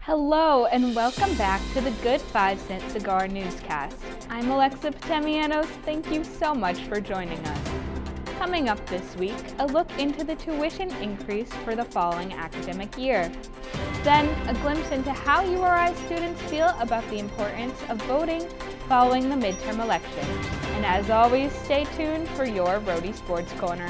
Hello and welcome back to the Good 5-Cent Cigar Newscast. I'm Alexa Potamianos. Thank you so much for joining us. Coming up this week, a look into the tuition increase for the following academic year. Then, a glimpse into how URI students feel about the importance of voting following the midterm election. And as always, stay tuned for your Rhody Sports Corner.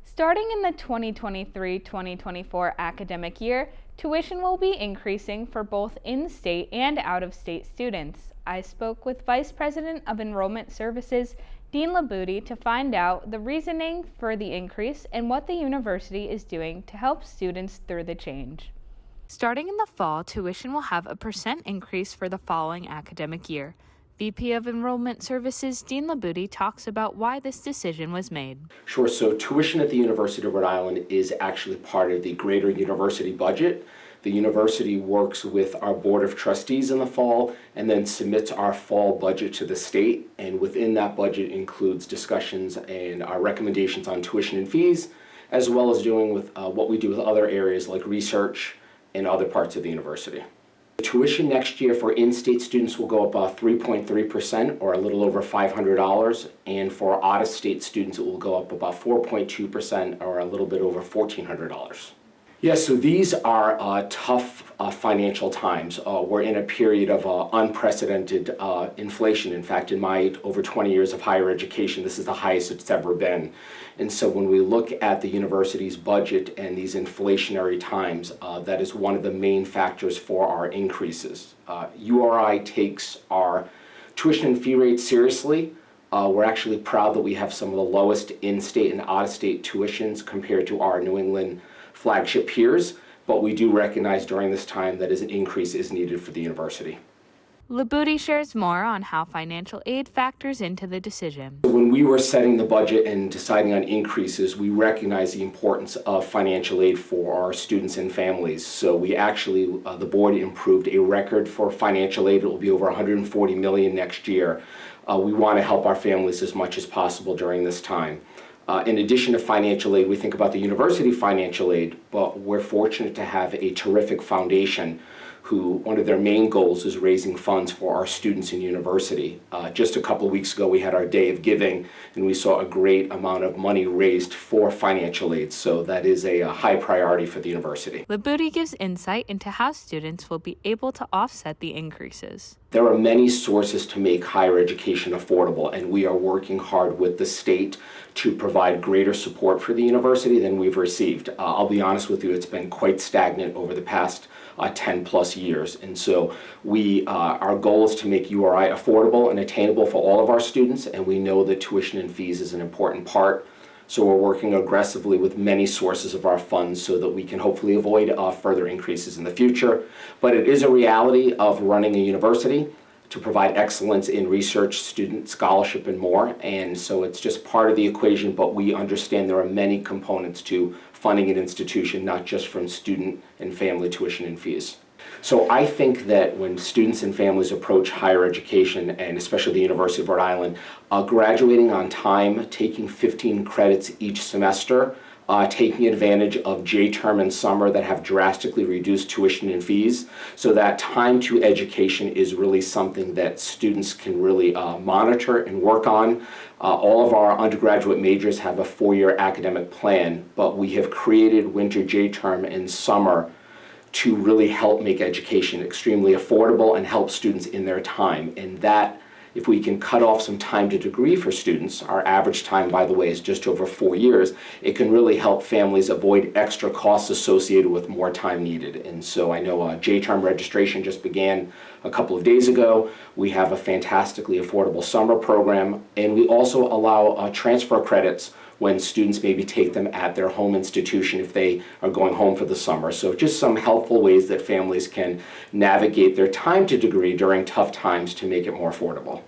Starting in the 2023-2024 academic year, tuition will be increasing for both in-state and out-of-state students. I spoke with Vice President of Enrollment Services, Dean Rhody, to find out the reasoning for the increase and what the university is doing to help students through the change. Starting in the fall, tuition will have a % increase for the following academic year. VP of Enrollment Services, Dean Rhody, talks about why this decision was made. Sure. So tuition at the University of Rhode Island is actually part of the greater university budget. The university works with our Board of Trustees in the fall and then submits our fall budget to the state. And within that budget includes discussions and our recommendations on tuition and fees, as well as doing with what we do with other areas like research and other parts of the university. The tuition next year for in-state students will go up 3.3%, or a little over $500, and for out-of-state students it will go up about 4.2%, or a little bit over $1,400. Yes, so these are tough financial times. We're in a period of unprecedented inflation. In fact, in my over 20 years of higher education, this is the highest it's ever been. And so when we look at the university's budget and these inflationary times, that is one of the main factors for our increases. URI takes our tuition and fee rates seriously. We're actually proud that we have some of the lowest in-state and out-of-state tuitions compared to our New England flagship peers, but we do recognize during this time that an increase is needed for the university. Rhody shares more on how financial aid factors into the decision. When we were setting the budget and deciding on increases, we recognized the importance of financial aid for our students and families. So we actually, the board improved a record for financial aid. It will be over $140 million next year. We want to help our families as much as possible during this time. In addition to financial aid, we think about the university financial aid, but we're fortunate to have a terrific foundation who one of their main goals is raising funds for our students in university. Just a couple of weeks ago, we had our Day of Giving, and we saw a great amount of money raised for financial aid, so that is a high priority for the university. Rhody gives insight into how students will be able to offset the increases. There are many sources to make higher education affordable, and we are working hard with the state to provide greater support for the university than we've received. I'll be honest with you, it's been quite stagnant over the past 10 plus years. And so our goal is to make URI affordable and attainable for all of our students, and we know that tuition and fees is an important part. So we're working aggressively with many sources of our funds so that we can hopefully avoid further increases in the future. But it is a reality of running a university to provide excellence in research, student scholarship, and more. And so it's just part of the equation, but we understand there are many components to funding an institution, not just from student and family tuition and fees. So I think that when students and families approach higher education, and especially the University of Rhode Island, graduating on time, taking 15 credits each semester, taking advantage of J-term and summer that have drastically reduced tuition and fees, so that time to education is really something that students can really monitor and work on. All of our undergraduate majors have a 4-year academic plan, but we have created winter J-term and summer to really help make education extremely affordable and help students in their time. And that, if we can cut off some time to degree for students, our average time, by the way, is just over 4 years, it can really help families avoid extra costs associated with more time needed. And so I know J-term registration just began a couple of days ago. We have a fantastically affordable summer program, and we also allow transfer credits when students maybe take them at their home institution if they are going home for the summer. So just some helpful ways that families can navigate their time to degree during tough times to make it more affordable.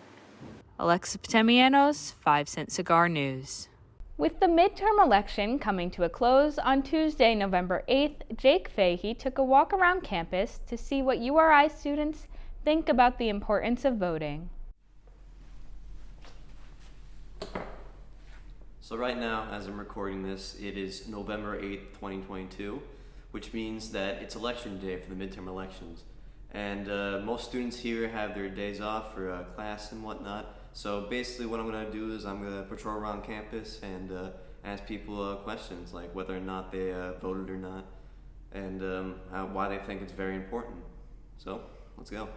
Alexa Potamianos, 5-Cent Cigar News. With the midterm election coming to a close on Tuesday, November 8th, Jake Fahey took a walk around campus to see what URI students think about the importance of voting. So right now, as I'm recording this, it is November 8th, 2022, which means that it's election day for the midterm elections. And most students here have their days off for class and whatnot. So basically what I'm going to do is I'm going to patrol around campus and ask people questions like whether or not they voted or not, and why they think it's very important. So, let's go.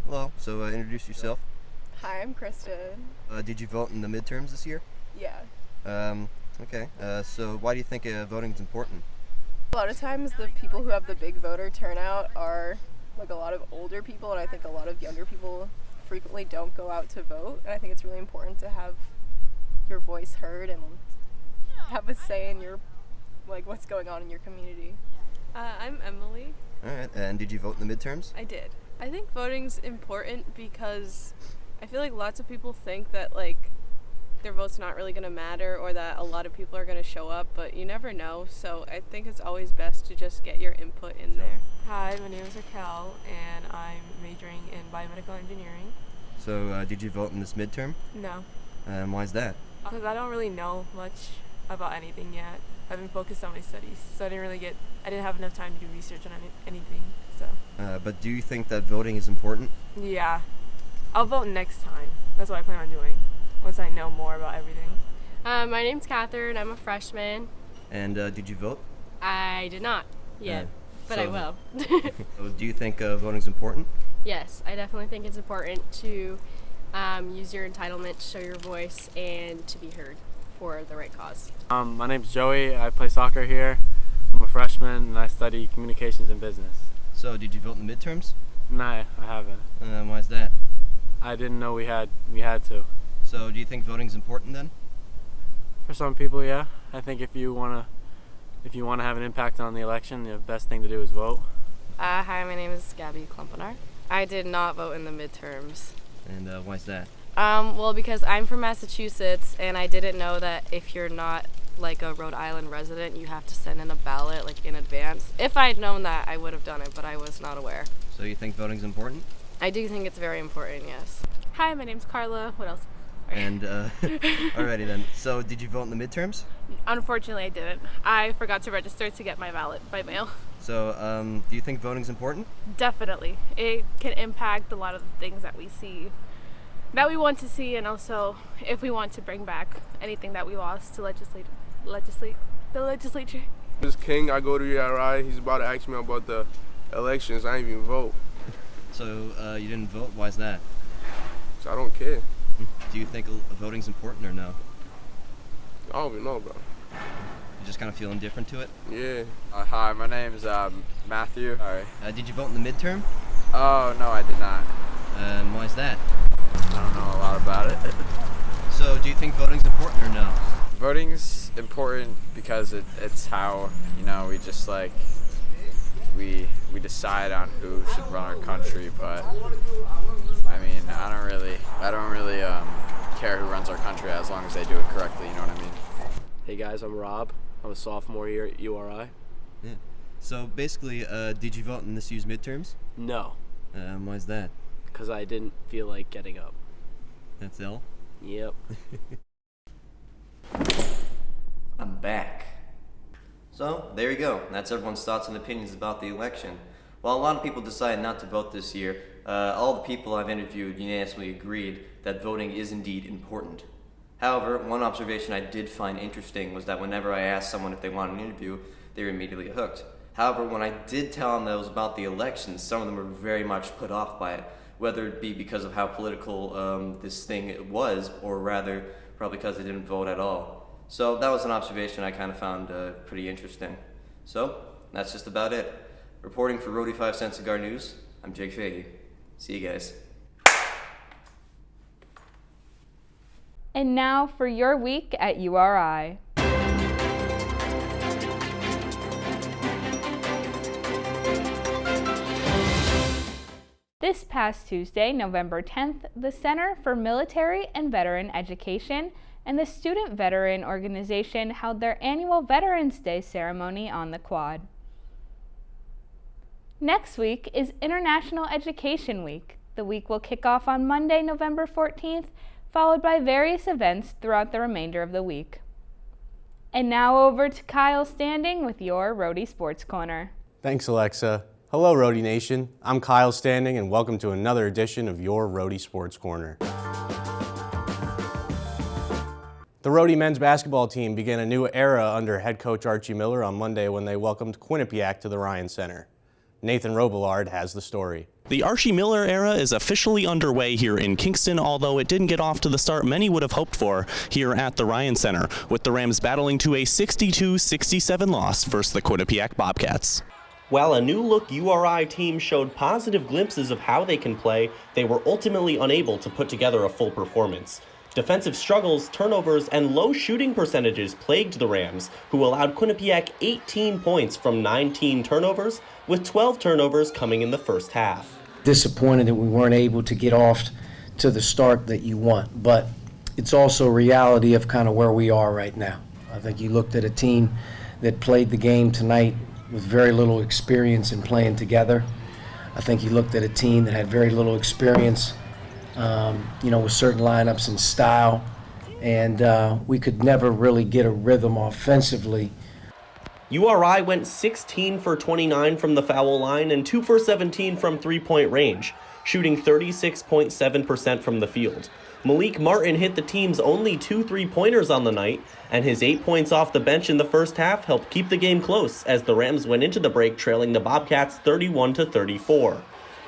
Hello, so introduce yourself. Hi, I'm Kristen. Did you vote in the midterms this year? Yeah. Okay, so why do you think voting is important? A lot of times the people who have the big voter turnout are like a lot of older people, and I think a lot of younger people frequently don't go out to vote, and I think it's really important to have your voice heard and have a say in your, like, what's going on in your community. I'm Emily. Alright, and did you vote in the midterms? I did. I think voting's important because I feel like lots of people think that like their vote's not really going to matter or that a lot of people are going to show up, but you never know. So I think it's always best to just get your input in there. Hi, my name is Raquel and I'm majoring in biomedical engineering. So did you vote in this midterm? No, Why is that? because I don't really know much about anything yet. I've been focused on my studies, so I didn't have enough time to do research on anything. So But do you think that voting is important? yeah, I'll vote next time. That's what I plan on doing once I know more about everything. My name's Catherine. I'm a freshman. And did you vote? I did not yet, but I will. So do you think voting is important? Yes, I definitely think it's important to use your entitlement, to show your voice, and to be heard for the right cause. My name's Joey. I play soccer here. I'm a freshman and I study communications and business. So did you vote in the midterms? No, I haven't. Why is that? I didn't know we had to. So do you think voting is important then? For some people, yeah. I think if you wanna have an impact on the election, the best thing to do is vote. Hi, my name is Gabby Klumpenar. I did not vote in the midterms. And why is that? Well, because I'm from Massachusetts, and I didn't know that if you're not like a Rhode Island resident, you have to send in a ballot like in advance. If I had known that, I would have done it, but I was not aware. So you think voting is important? I do think it's very important, yes. Hi, my name's Carla. What else? And alrighty then. So did you vote in the midterms? Unfortunately, I didn't. I forgot to register to get my ballot by mail. So do you think voting is important? Definitely. It can impact a lot of the things that we see, that we want to see, and also if we want to bring back anything that we lost to legislate the legislature. This King, I go to URI. He's about to ask me about the elections. I didn't even vote. So you didn't vote? Why is that? So I don't care. Do you think voting's important or no? I don't even know, bro. You just kind of feel indifferent to it? Yeah. Hi, my name is Matthew. Sorry. Did you vote in the midterm? Oh, no, I did not. Why is that? I don't know a lot about it. So do you think voting's important or no? Voting's important because it's how, we just like, we decide on who should run our country, but I mean, I don't really care who runs our country as long as they do it correctly, you know what I mean? Hey guys, I'm Rob. I'm a sophomore here at URI. Yeah. So basically, did you vote in this year's midterms? No, Why is that? because I didn't feel like getting up. That's all? Yep. I'm back. So, there you go. That's everyone's thoughts and opinions about the election. While a lot of people decided not to vote this year, all the people I've interviewed unanimously agreed that voting is indeed important. However, one observation I did find interesting was that whenever I asked someone if they wanted an interview, they were immediately hooked. However, when I did tell them that it was about the election, some of them were very much put off by it, whether it be because of how political this thing was, or rather, probably because they didn't vote at all. So that was an observation I kind of found pretty interesting. So, that's just about it. Reporting for Rhody 5 Cent Cigar News, I'm Jake Fahey. See you guys. And now for your week at URI. This past Tuesday, November 10th, the Center for Military and Veteran Education and the Student Veteran Organization held their annual Veterans Day ceremony on the Quad. Next week is International Education Week. The week will kick off on Monday, November 14th, followed by various events throughout the remainder of the week. And now over to Kyle Standing with your Rhody Sports Corner. Thanks, Alexa. Hello, Rhody Nation. I'm Kyle Standing, and welcome to another edition of your Rhody Sports Corner. The Rhody men's basketball team began a new era under head coach Archie Miller on Monday when they welcomed Quinnipiac to the Ryan Center. Nathan Robillard has the story. The Archie Miller era is officially underway here in Kingston, although it didn't get off to the start many would have hoped for here at the Ryan Center, with the Rams battling to a 62-67 loss versus the Quinnipiac Bobcats. While a new-look URI team showed positive glimpses of how they can play, they were ultimately unable to put together a full performance. Defensive struggles, turnovers, and low shooting percentages plagued the Rams, who allowed Quinnipiac 18 points from 19 turnovers, with 12 turnovers coming in the first half. Disappointed that we weren't able to get off to the start that you want, but it's also a reality of kind of where we are right now. I think you looked at a team that played the game tonight with very little experience in playing together. I think you looked at a team that had very little experience with certain lineups and style, and we could never really get a rhythm offensively. URI went 16 for 29 from the foul line and 2 for 17 from three-point range, shooting 36.7% from the field. Malik Martin hit the team's only 2 3-pointers on the night, and his 8 points off the bench in the first half helped keep the game close as the Rams went into the break trailing the Bobcats 31-34.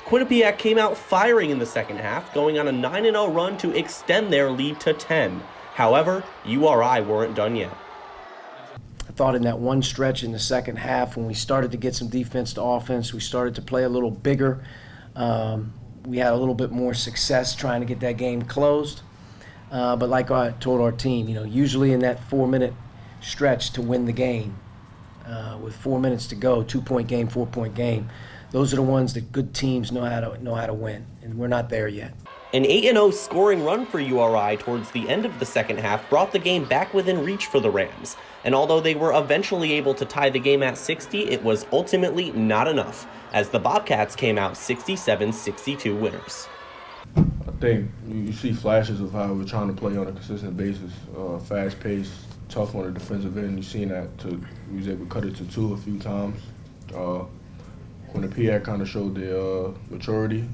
Quinnipiac came out firing in the second half, going on a 9-0 run to extend their lead to 10. However, URI weren't done yet. I thought in that one stretch in the second half, when we started to get some defense to offense, we started to play a little bigger. We had a little bit more success trying to get that game closed. But like I told our team, usually in that 4-minute stretch to win the game, with 4 minutes to go, 2-point game, 4-point game, those are the ones that good teams know how to win, and we're not there yet. An 8-0 scoring run for URI towards the end of the second half brought the game back within reach for the Rams. And although they were eventually able to tie the game at 60, it was ultimately not enough, as the Bobcats came out 67-62 winners. I think you see flashes of how we're trying to play on a consistent basis, fast-paced, tough on the defensive end. You've seen that. We was able to cut it to 2 a few times. Quinnipiac kind of showed their maturity.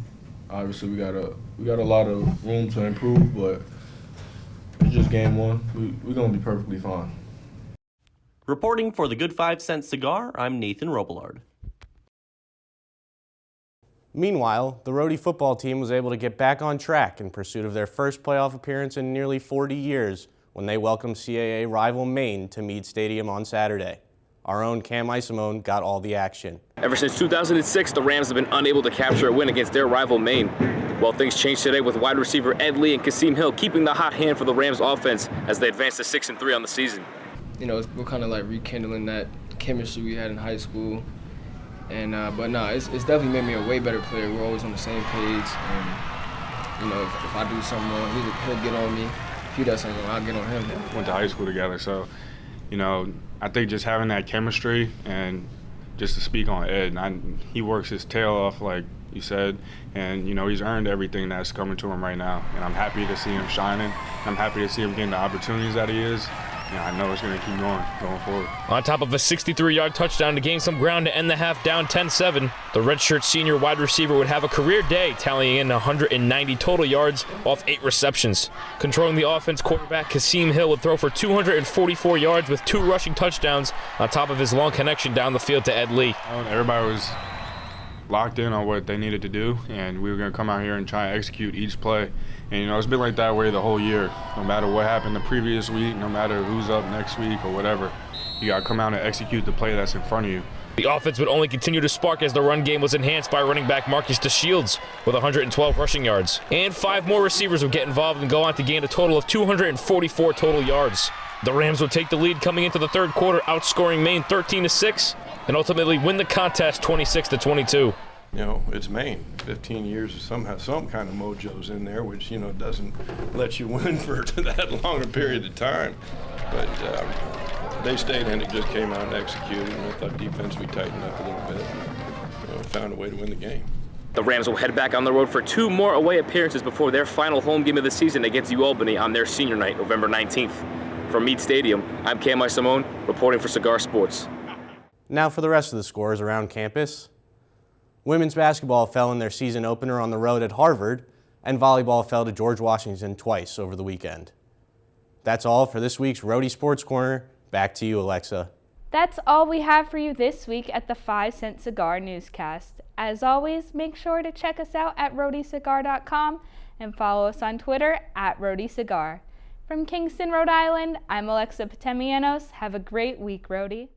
Obviously, we got a lot of room to improve, but it's just game one. We're gonna be perfectly fine. Reporting for the Good 5 Cent Cigar, I'm Nathan Robillard. Meanwhile, the Rhody football team was able to get back on track in pursuit of their first playoff appearance in nearly 40 years when they welcomed CAA rival Maine to Meade Stadium on Saturday. Our own Cam Iasimone got all the action. Ever since 2006, the Rams have been unable to capture a win against their rival Maine. Well, things changed today with wide receiver Ed Lee and Kasim Hill keeping the hot hand for the Rams offense as they advance to 6-3 on the season. We're kind of like rekindling that chemistry we had in high school. And but no, it's definitely made me a way better player. We're always on the same page. And if I do something wrong, he'll get on me. If he does something wrong, I'll get on him. Went to high school together, so I think just having that chemistry, and just to speak on Ed, he works his tail off, like you said, and he's earned everything that's coming to him right now. And I'm happy to see him shining. I'm happy to see him getting the opportunities that he is. I know it's going to keep going forward. On top of a 63-yard touchdown to gain some ground to end the half down 10-7, the redshirt senior wide receiver would have a career day, tallying in 190 total yards off 8 receptions. Controlling the offense, quarterback Kasim Hill would throw for 244 yards with 2 rushing touchdowns on top of his long connection down the field to Ed Lee. Everybody was locked in on what they needed to do, and we were going to come out here and try and execute each play. And it's been like that way the whole year. No matter what happened the previous week, no matter who's up next week or whatever, you got to come out and execute the play that's in front of you. The offense would only continue to spark as the run game was enhanced by running back Marcus DeShields with 112 rushing yards. And 5 more receivers would get involved and go on to gain a total of 244 total yards. The Rams would take the lead coming into the third quarter, outscoring Maine 13-6, and ultimately win the contest 26-22. It's Maine. 15 years of some kind of mojo's in there, which, doesn't let you win for that long a period of time. But they stayed in it, just came out and executed. And I thought defense, we tightened up a little bit. Found a way to win the game. The Rams will head back on the road for 2 more away appearances before their final home game of the season against UAlbany on their senior night, November 19th. From Meade Stadium, I'm Cam Iasimone, reporting for Cigar Sports. Now for the rest of the scores around campus. Women's basketball fell in their season opener on the road at Harvard, and volleyball fell to George Washington twice over the weekend. That's all for this week's Rhody Sports Corner. Back to you, Alexa. That's all we have for you this week at the 5 Cent Cigar Newscast. As always, make sure to check us out at rhodycigar.com and follow us on Twitter at rhodycigar. From Kingston, Rhode Island, I'm Alexa Potamianos. Have a great week, Rhody.